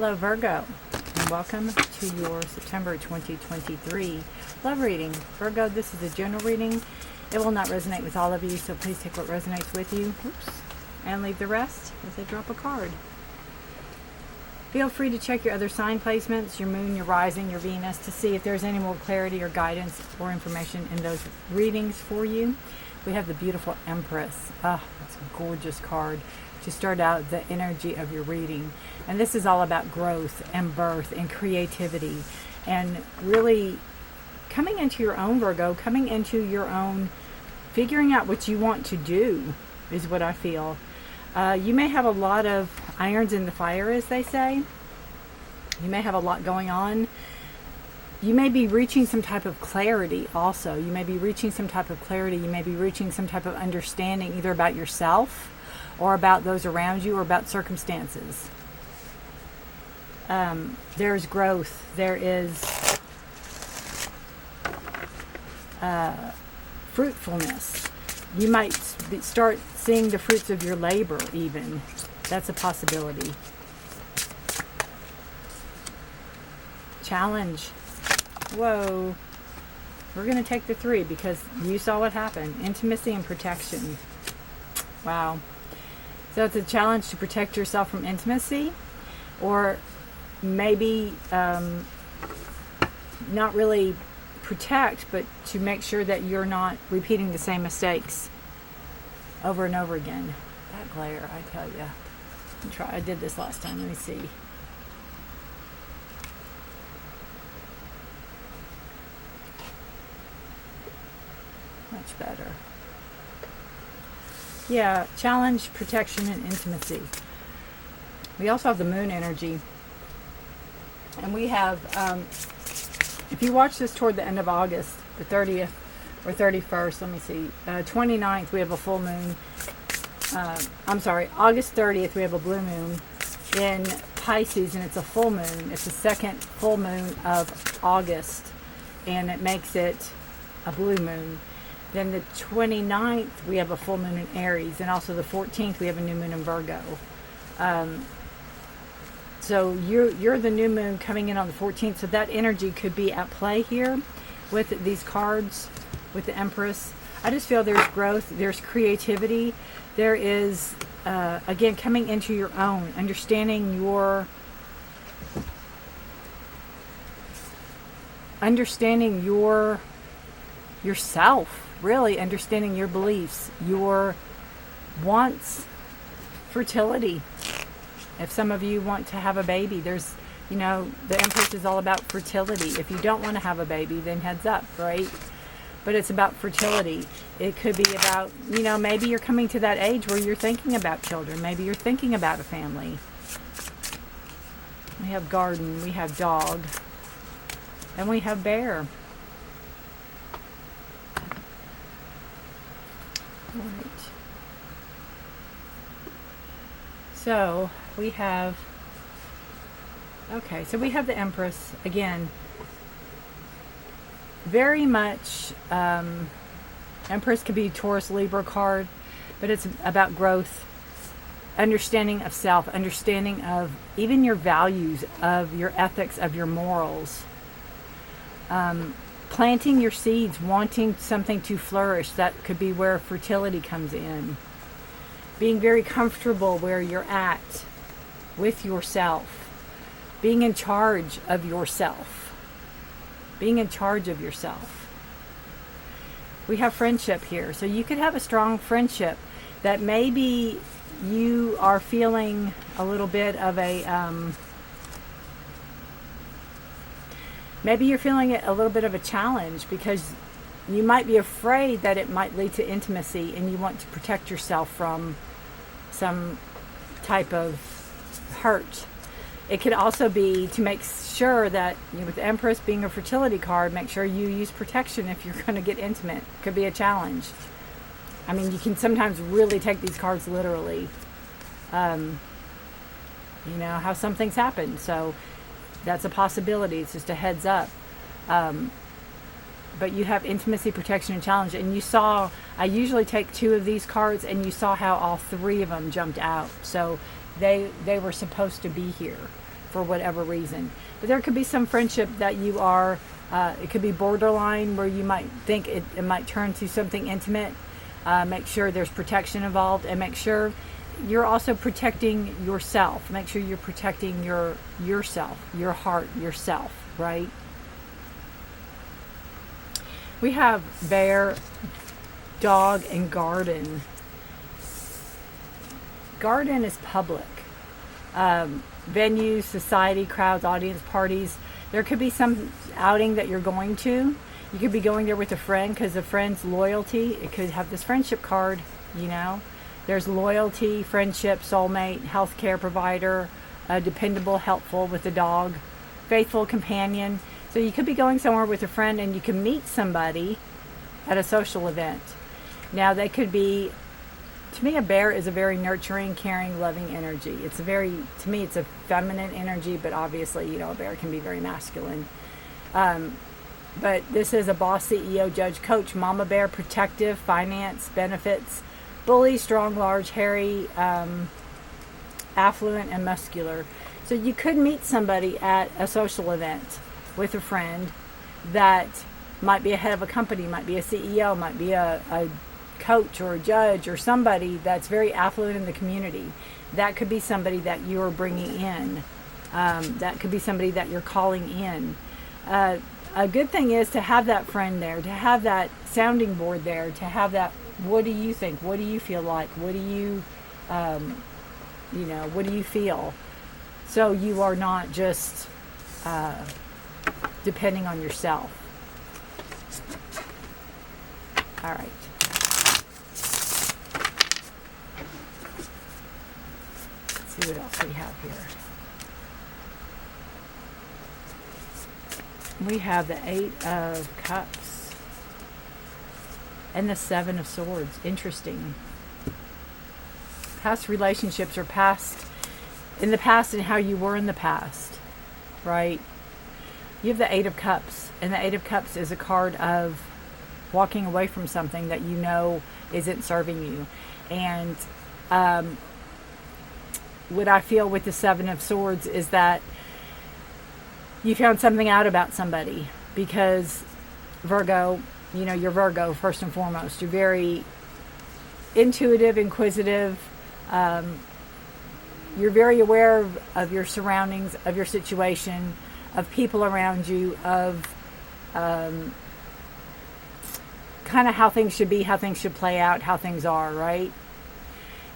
Hello Virgo, and welcome to your September 2023 love reading. Virgo, this is a general reading. It will not resonate with all of you, so please take what resonates with you. Oops. And leave the rest as I drop a card. Feel free to check your other sign placements, your moon, your rising, your Venus, to see if there's any more clarity or guidance or information in those readings for you. We have the beautiful Empress. Ah, that's a gorgeous card to start out the energy of your reading. And this is all about growth and birth and creativity and really coming into your own, Virgo, coming into your own, figuring out what you want to do is what I feel. You may have a lot of irons in the fire, as they say. You may have a lot going on. You may be reaching some type of clarity also. You may be reaching some type of clarity. You may be reaching some type of understanding either about yourself or about those around you or about circumstances. There's growth. There is fruitfulness. You might start seeing the fruits of your labor even. That's a possibility. Challenge. Whoa. We're going to take the 3 because you saw what happened. Intimacy and protection. Wow. So it's a challenge to protect yourself from intimacy, or maybe not really protect, but to make sure that you're not repeating the same mistakes over and over again. That glare, I tell you. I did this last time. Let me see. Much better. Yeah, challenge, protection, and intimacy. We also have the moon energy. And we have, if you watch this toward the end of August, the 30th or 31st, let me see, 29th, we have a full moon. August 30th, we have a blue moon in Pisces, and it's a full moon. It's the second full moon of August, and it makes it a blue moon. Then the 29th, we have a full moon in Aries, and also the 14th, we have a new moon in Virgo. So you're the new moon coming in on the 14th, so that energy could be at play here with these cards, with the Empress. I just feel there's growth, there's creativity, there is, again, coming into your own, understanding yourself, really understanding your beliefs, your wants, fertility. If some of you want to have a baby, there's, the Empress is all about fertility. If you don't want to have a baby, then heads up, right? But it's about fertility. It could be about, maybe you're coming to that age where you're thinking about children. Maybe you're thinking about a family. We have garden, we have dog, and we have bear. Right. So we have the Empress again. Very much Empress could be Taurus, Libra card, but it's about growth, understanding of self, understanding of even your values, of your ethics, of your morals. Planting your seeds, wanting something to flourish. That could be where fertility comes in. Being very comfortable where you're at with yourself. Being in charge of yourself. Being in charge of yourself. We have friendship here. So you could have a strong friendship that maybe you are feeling a little bit of a... maybe you're feeling it a little bit of a challenge because you might be afraid that it might lead to intimacy and you want to protect yourself from some type of hurt. It could also be to make sure that, with the Empress being a fertility card, make sure you use protection if you're going to get intimate. Could be a challenge. I mean, you can sometimes really take these cards literally. How some things happen. So that's a possibility. It's just a heads up. But you have intimacy, protection, and challenge. And you saw, I usually take 2 of these cards, and you saw how all 3 of them jumped out. So they were supposed to be here for whatever reason. But there could be some friendship that you are, it could be borderline where you might think it might turn to something intimate. Make sure there's protection involved, and make sure you're also protecting yourself. Make sure you're protecting yourself, your heart, yourself, right? We have bear, dog, and garden. Garden is public. Venues, society, crowds, audience, parties. There could be some outing that you're going to. You could be going there with a friend because a friend's loyalty. It could have this friendship card, you know. There's loyalty, friendship, soulmate, healthcare provider, dependable, helpful with the dog, faithful companion. So you could be going somewhere with a friend and you can meet somebody at a social event. Now they could be, to me, a bear is a very nurturing, caring, loving energy. It's a very, to me, it's a feminine energy, but obviously, you know, a bear can be very masculine. But this is a boss, CEO, judge, coach, mama bear, protective, finance, benefits, bully, strong, large, hairy, affluent, and muscular. So you could meet somebody at a social event with a friend that might be a head of a company, might be a CEO, might be a coach or a judge or somebody that's very affluent in the community. That could be somebody that you're bringing in. That could be somebody that you're calling in. A good thing is to have that friend there, to have that sounding board there, to have that, what do you think? What do you feel like? What do you, you know, what do you feel? So you are not just depending on yourself. All right. Let's see what else we have here. We have the 8 of Cups and the 7 of Swords. Interesting. Past relationships are past in the past and how you were in the past, right? You have the 8 of Cups, and the 8 of Cups is a card of walking away from something that you know isn't serving you. And what I feel with the 7 of Swords is that you found something out about somebody, because Virgo, you know, you're Virgo first and foremost. You're very intuitive, inquisitive. You're very aware of your surroundings, of your situation, of people around you, of kind of how things should be, how things should play out, how things are, right?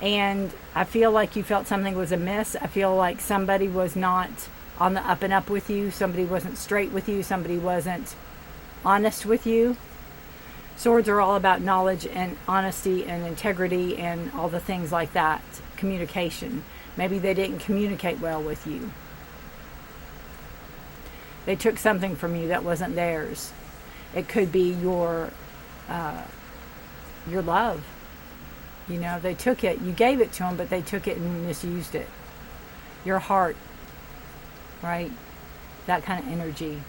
And I feel like you felt something was amiss. I feel like somebody was not on the up and up with you. Somebody wasn't straight with you. Somebody wasn't honest with you. Swords are all about knowledge and honesty and integrity and all the things like that. Communication. Maybe they didn't communicate well with you. They took something from you that wasn't theirs. It could be your love. You know, they took it. You gave it to them, but they took it and misused it. Your heart. Right? That kind of energy.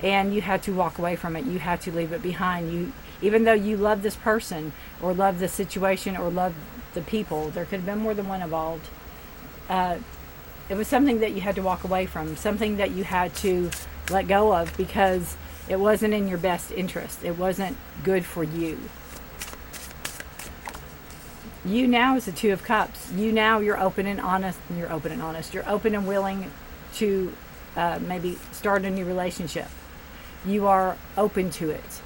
And you had to walk away from it. You had to leave it behind. You, even though you love this person or love the situation or love the people, there could have been more than one involved. It was something that you had to walk away from, something that you had to let go of because it wasn't in your best interest. It wasn't good for you. You now is the 2 of Cups. You now, you're open and honest. You're open and willing to maybe start a new relationship. You are open to it.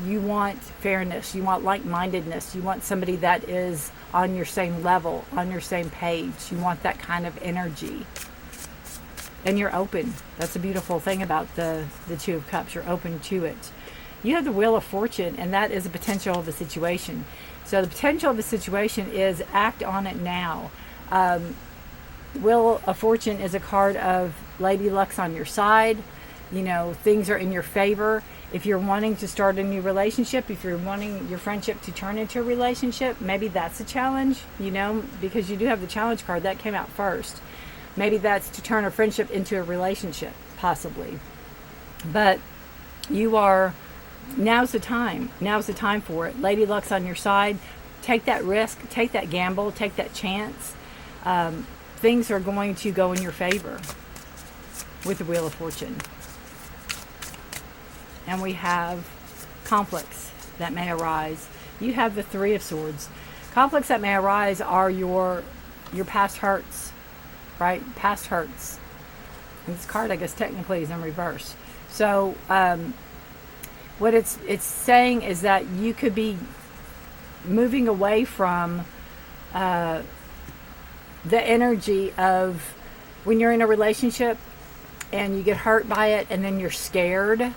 You want fairness. You want like-mindedness. You want somebody that is on your same level, on your same page. You want that kind of energy. And you're open. That's a beautiful thing about the 2 of Cups. You're open to it. You have the Wheel of Fortune, and that is the potential of the situation. So the potential of the situation is act on it now. Wheel of Fortune is a card of Lady Luck's on your side. You know, things are in your favor. If you're wanting to start a new relationship, if you're wanting your friendship to turn into a relationship, maybe that's a challenge, you know, because you do have the challenge card. That came out first. Maybe that's to turn a friendship into a relationship, possibly. But you are, now's the time. Now's the time for it. Lady Luck's on your side. Take that risk. Take that gamble. Take that chance. Things are going to go in your favor. with the Wheel of Fortune. And we have conflicts that may arise. You have the Three of Swords. Conflicts that may arise are your past hurts, right? Past hurts. And this card, I guess, technically is in reverse. So what it's saying is that you could be moving away from the energy of when you're in a relationship and you get hurt by it, and then you're scared.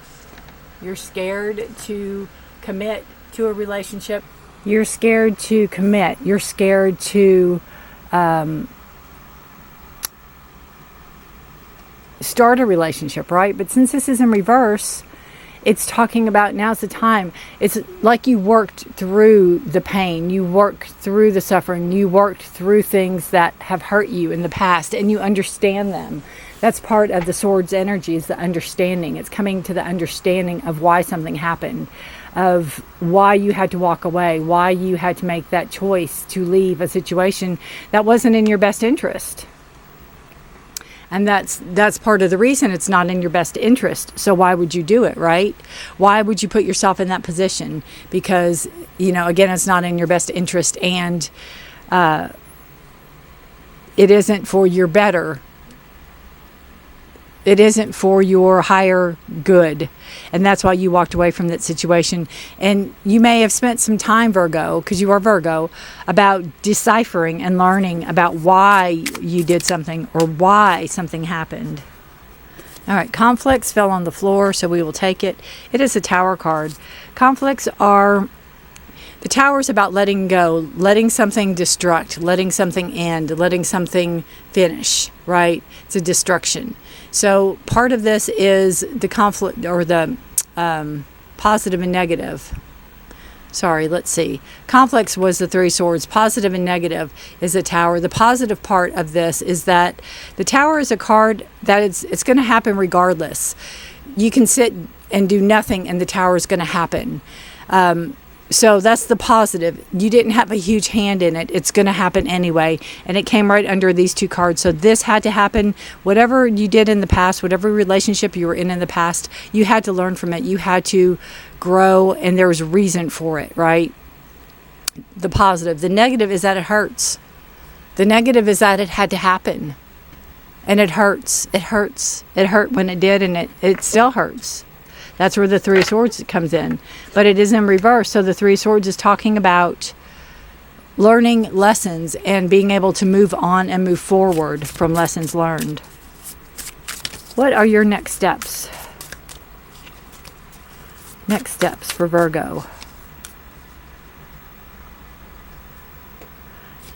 You're scared to commit to a relationship. You're scared to commit. You're scared to start a relationship, right? But since this is in reverse, it's talking about now's the time. It's like you worked through the pain, you worked through the suffering, you worked through things that have hurt you in the past, and you understand them. That's part of the Swords energy, is the understanding. It's coming to the understanding of why something happened, of why you had to walk away, why you had to make that choice to leave a situation that wasn't in your best interest. And that's part of the reason it's not in your best interest. So why would you do it, right? Why would you put yourself in that position? Because, again, it's not in your best interest, and it isn't for your better. It isn't for your higher good. And that's why you walked away from that situation. And you may have spent some time, Virgo, because you are Virgo, about deciphering and learning about why you did something or why something happened. All right, conflicts fell on the floor, so we will take it. It is a Tower card. Conflicts are... The Tower is about letting go, letting something destruct, letting something end, letting something finish, right? It's a destruction. So part of this is the conflict, or the positive and negative. Sorry, let's see. Conflicts was the Three Swords. Positive and negative is the Tower. The positive part of this is that the Tower is a card that it's going to happen regardless. You can sit and do nothing and the Tower is going to happen. So that's the positive. You didn't have a huge hand in it. It's going to happen anyway. And it came right under these two cards. So this had to happen. Whatever you did in the past, whatever relationship you were in the past, you had to learn from it. You had to grow, and there was a reason for it, right? The positive. The negative is that it hurts. The negative is that it had to happen. And it hurts. It hurts. It hurt when it did, and it still hurts. That's where the Three of Swords comes in. But it is in reverse. So the Three of Swords is talking about learning lessons and being able to move on and move forward from lessons learned. What are your next steps? Next steps for Virgo.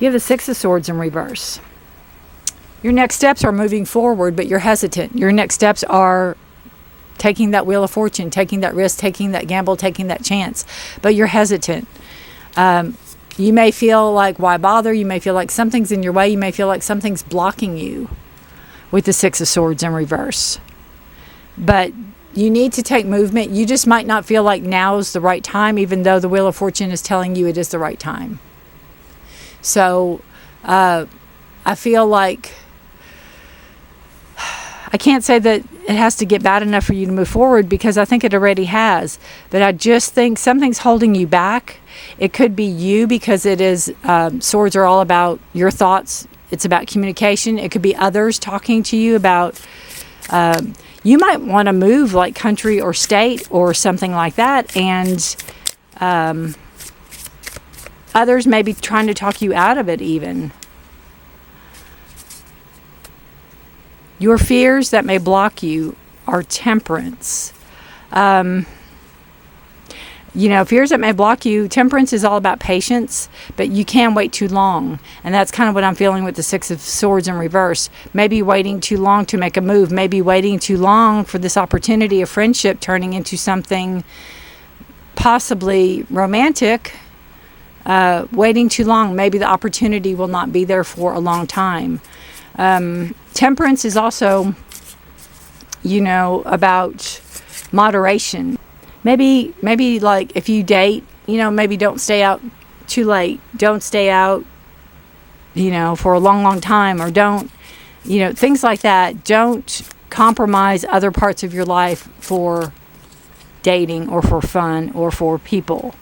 You have the Six of Swords in reverse. Your next steps are moving forward, but you're hesitant. Your next steps are taking that Wheel of Fortune, taking that risk, taking that gamble, taking that chance. But you're hesitant. You may feel like, why bother? You may feel like something's in your way. You may feel like something's blocking you with the Six of Swords in reverse. But you need to take movement. You just might not feel like now's the right time, even though the Wheel of Fortune is telling you it is the right time. So I feel like... I can't say that it has to get bad enough for you to move forward, because I think it already has. But I just think something's holding you back. It could be you, because it is, swords are all about your thoughts. It's about communication. It could be others talking to you about, you might want to move like country or state or something like that. And others may be trying to talk you out of it even. Your fears that may block you are Temperance. Fears that may block you, Temperance is all about patience, but you can wait too long. And that's kind of what I'm feeling with the Six of Swords in reverse. Maybe waiting too long to make a move. Maybe waiting too long for this opportunity of friendship turning into something possibly romantic. Waiting too long. Maybe the opportunity will not be there for a long time. Temperance is also, about moderation. Maybe like if you date, maybe don't stay out too late. Don't stay out, for a long, long time, or don't, things like that. Don't compromise other parts of your life for dating or for fun or for people.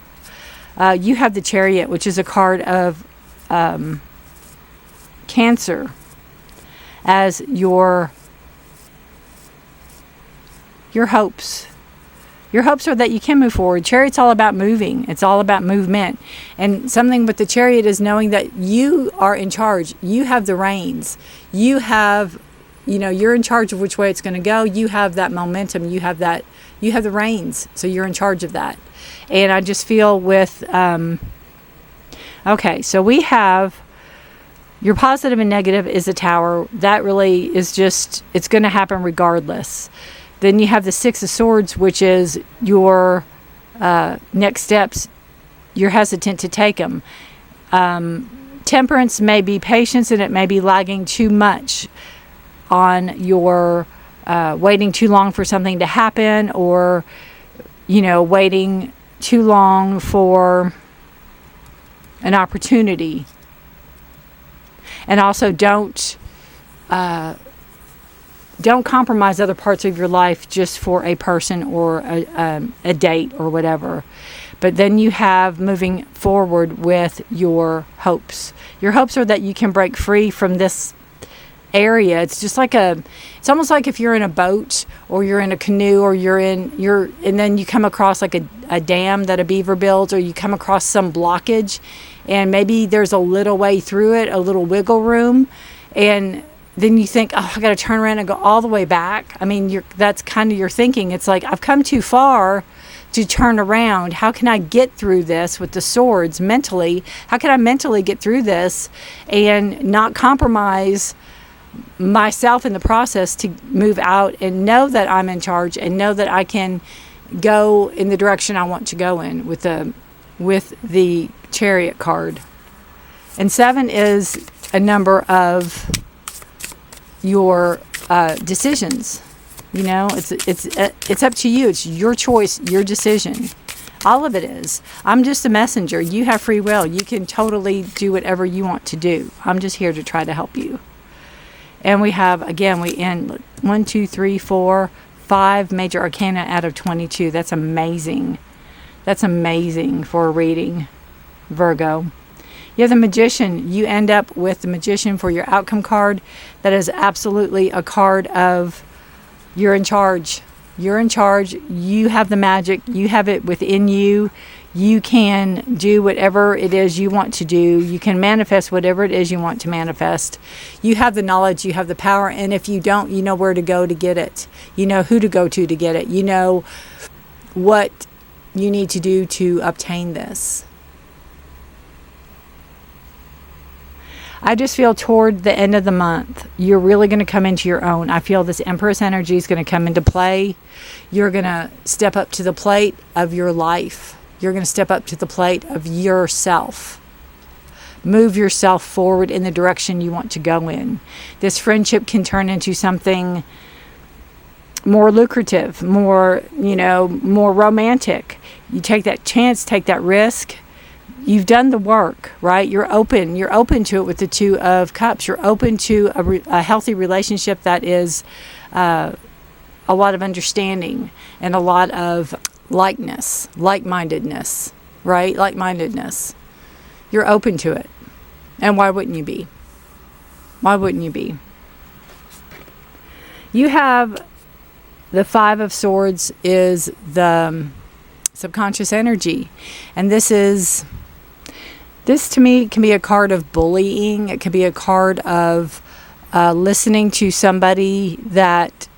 You have the Chariot, which is a card of Cancer as your hopes. Your hopes are that you can move forward. Chariot's all about moving. It's all about movement. And something with the Chariot is knowing that you are in charge. You have the reins. You have, you're in charge of which way it's going to go. You have that momentum. You have the reins. So you're in charge of that. And I just feel with, okay, so we have your positive and negative is a Tower. That really is just, it's going to happen regardless. Then you have the Six of Swords, which is your next steps. You're hesitant to take them. Temperance may be patience, and it may be lagging too much on your waiting too long for something to happen, or, waiting too long for an opportunity. And also don't compromise other parts of your life just for a person or a date or whatever. But then you have moving forward with your hopes. Your hopes are that you can break free from this area. It's just like it's almost like if you're in a boat or you're in a canoe or and then you come across like a dam that a beaver builds, or you come across some blockage and maybe there's a little way through it, a little wiggle room, and then you think, oh, I got to turn around and go all the way back. I mean, that's kind of your thinking. It's like, I've come too far to turn around. How can I get through this with the swords mentally? How can I mentally get through this and not compromise myself in the process to move out and know that I'm in charge and know that I can go in the direction I want to go in with the Chariot card. And 7 is a number of your decisions. It's up to you. It's your choice, your decision. All of it is. I'm just a messenger. You have free will. You can totally do whatever you want to do. I'm just here to try to help you. And we have, again, we end 1, 2, 3, 4, 5 major arcana out of 22. That's amazing. That's amazing for a reading, Virgo. You have the Magician. You end up with the Magician for your outcome card. That is absolutely a card of you're in charge. You're in charge. You have the magic. You have it within you. You can do whatever it is you want to do. You can manifest whatever it is you want to manifest. You have the knowledge. You have the power. And if you don't, you know where to go to get it. You know who to go to get it. You know what you need to do to obtain this. I just feel toward the end of the month, you're really going to come into your own. I feel this Empress energy is going to come into play. You're going to step up to the plate of your life. You're going to step up to the plate of yourself. Move yourself forward in the direction you want to go in. This friendship can turn into something more lucrative, more romantic. You take that chance, take that risk. You've done the work, right? You're open to it with the Two of Cups. You're open to a healthy relationship that is a lot of understanding and a lot of likeness, like-mindedness, right? Like-mindedness. You're open to it. And why wouldn't you be? Why wouldn't you be? You have the Five of Swords is the subconscious energy. And this to me can be a card of bullying. It could be a card of listening to somebody that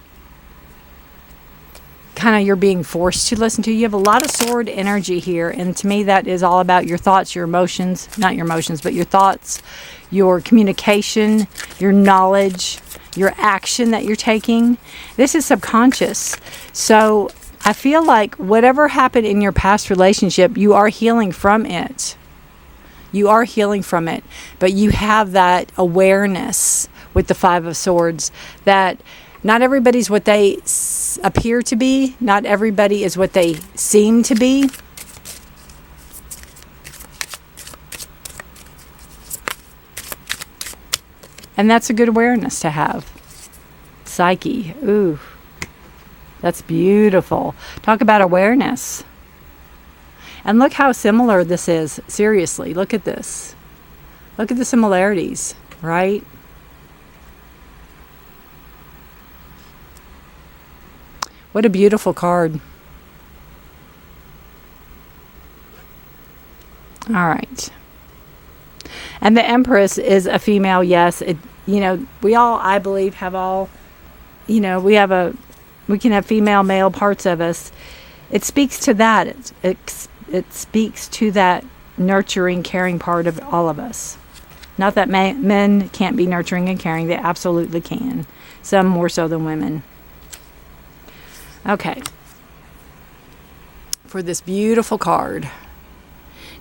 kind of you're being forced to listen to. You have a lot of sword energy here. And to me, that is all about your thoughts, your emotions, not your emotions, but your thoughts, your communication, your knowledge, your action that you're taking. This is subconscious. So I feel like whatever happened in your past relationship, you are healing from it. You are healing from it. But you have that awareness with the Five of Swords that not everybody's what they appear to be. Not everybody is what they seem to be. And that's a good awareness to have. Psyche. Ooh, that's beautiful. Talk about awareness. And look how similar this is. Seriously, look at this. Look at the similarities, right? What a beautiful card. All right. And the Empress is a female, yes. We all, I believe, have all, we can have female, male parts of us. It speaks to that. It speaks to that nurturing, caring part of all of us. Not that men can't be nurturing and caring. They absolutely can. Some more so than women. Okay. For this beautiful card.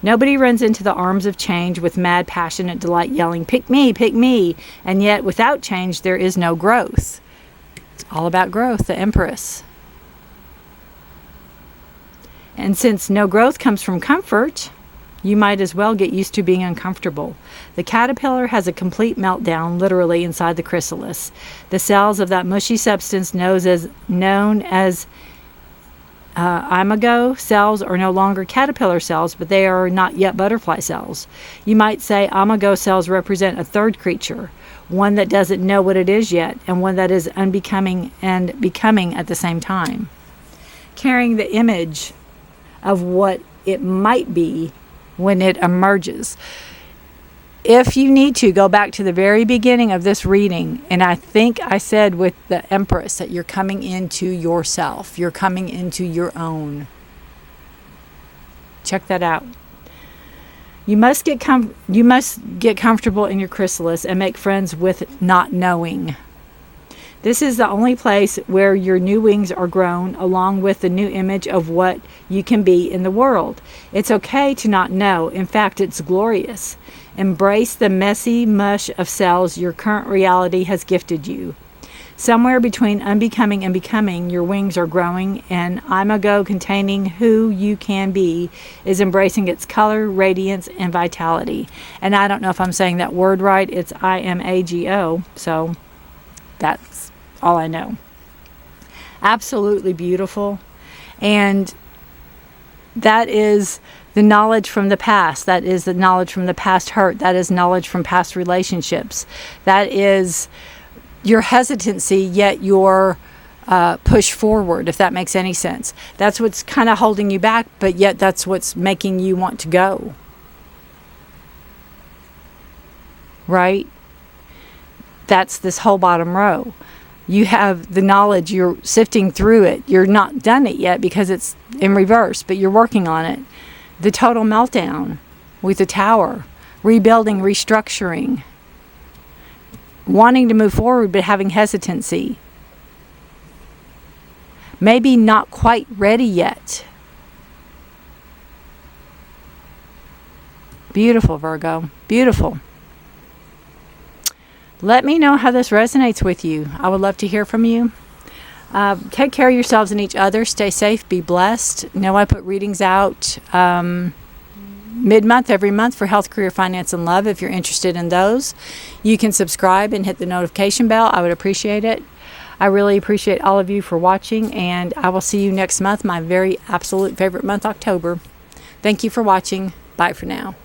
Nobody runs into the arms of change with mad, passionate delight, yelling, pick me, pick me. And yet, without change, there is no growth. It's all about growth, the Empress. And since no growth comes from comfort, you might as well get used to being uncomfortable. The caterpillar has a complete meltdown, literally, inside the chrysalis. The cells of that mushy substance known as imago cells are no longer caterpillar cells, but they are not yet butterfly cells. You might say imago cells represent a third creature, one that doesn't know what it is yet, and one that is unbecoming and becoming at the same time. Carrying the image of what it might be when it emerges. If you need to, go back to the very beginning of this reading, and I think I said with the Empress that you're coming into yourself. You're coming into your own. Check that out. You must get comfortable in your chrysalis and make friends with not knowing. This is the only place where your new wings are grown, along with the new image of what you can be in the world. It's okay to not know. In fact, it's glorious. Embrace the messy mush of cells your current reality has gifted you. Somewhere between unbecoming and becoming, your wings are growing, and imago, containing who you can be, is embracing its color, radiance, and vitality. And I don't know if I'm saying that word right. It's imago, so that's all I know. Absolutely beautiful. And that is the knowledge from the past. That is the knowledge from the past hurt. That is knowledge from past relationships. That is your hesitancy, yet your push forward, if that makes any sense. That's what's kind of holding you back, but yet that's what's making you want to go. Right? That's this whole bottom row. You have the knowledge, you're sifting through it. You're not done it yet because it's in reverse, but you're working on it. The total meltdown with the Tower. Rebuilding, restructuring. Wanting to move forward, but having hesitancy. Maybe not quite ready yet. Beautiful, Virgo. Beautiful. Let me know how this resonates with you. I would love to hear from you. Take care of yourselves and each other. Stay safe. Be blessed. Know I put readings out mid-month, every month, for health, career, finance, and love. If you're interested in those, you can subscribe and hit the notification bell. I would appreciate it. I really appreciate all of you for watching, and I will see you next month, my very absolute favorite month, October. Thank you for watching. Bye for now.